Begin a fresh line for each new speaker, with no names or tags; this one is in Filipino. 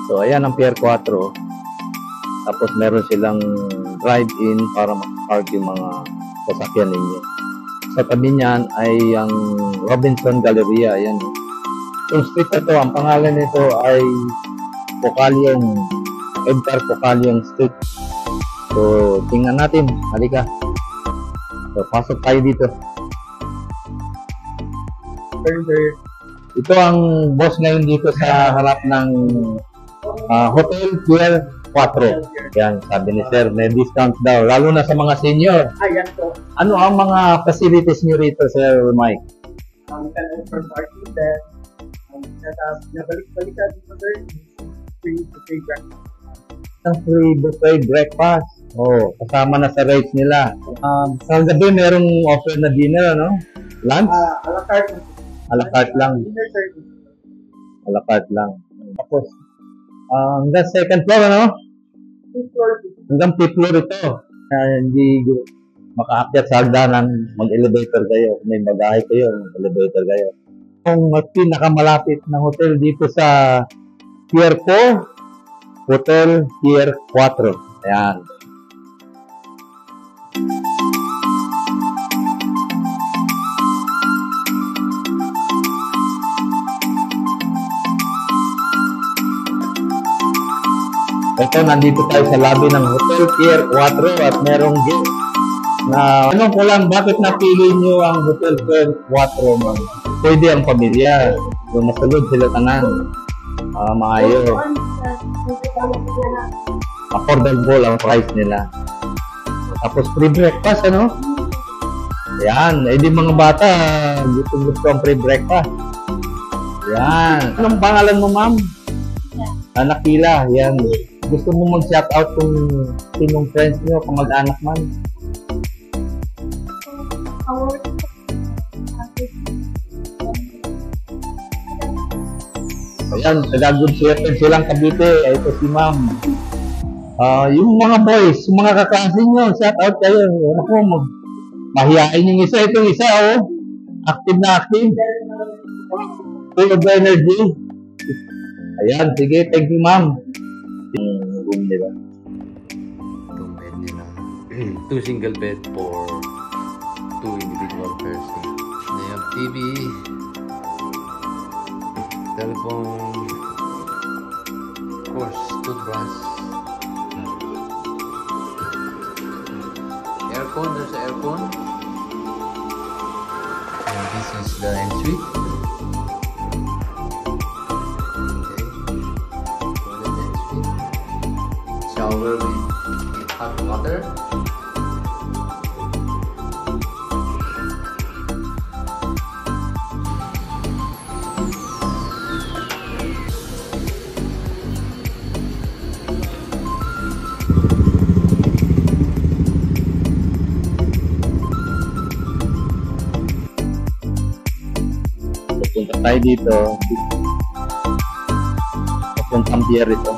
So, ayan ang Pier 4. Tapos, meron silang drive-in para mag-park yung mga sasakyan ninyo. Sa tabi niyan ay ang Robinson Galleria. Ayan. Yung street na to, ang pangalan nito ay Pocalyong, Edgar Pocalyong Street. So, tingnan natin. Halika. So, pasok tayo dito. Ito ang boss ngayon dito sa harap ng Hotel Pier 4. Yan, sabi ni Sir, may discount daw. Lalo na sa mga senior.
Ayan po.
Ano ang mga facilities nyo rito, Sir Mike?
Can offer parking there. Nabalik-balikan dito, sir. Free breakfast.
Ang free buffet breakfast. Oh, kasama na sa rates nila. Sa gabi, merong offer na dinner, ano? Lunch?
A la carte.
A la carte lang.
Dinner service.
A la carte lang. Tapos, hanggang second floor, ano?
Fifth floor.
Hanggang fifth floor ito. Hindi makaakyat sa hagdanan, mag-elevator kayo. May bagahe kayo, mag-elevator kayo. Ang pinakamalapit na hotel dito sa Pier 4, Hotel Pier 4. Ayan. Ito, nandito tayo sa lobby ng Hotel Pier 4 at merong gate na tanong ko lang, bakit napili nyo ang Hotel Pier 4, man? Pwede ang pamilya. Kung masulod sila tanan. Maayo. Affordable ang price nila. Tapos free breakfast, ano? Yan. Eh di mga bata, gusto ang free breakfast. Yan. Anong pangalan mo, ma'am? Nakila. Yan. Gusto mo mag-shoutout kung sinong friends nyo, kamag-anak man? Ayan, taga-good shepherd silang Cavite. Ito si ma'am. Yung mga boys, yung mga kaklase nyo, shoutout kayo. Ako, mahihain yung isa. Itong isa, oh. Active na active. Full of energy. Ayan, sige. Thank you, ma'am. Yung room nila.
Room bed nila. 2 single bed for 2 individual person. They have TV, telephone, of course, toothbrush, aircon. There's an aircon. And this is the ensuite. Shower with hot water.
Punta tayo dito. Papuntang pier ito.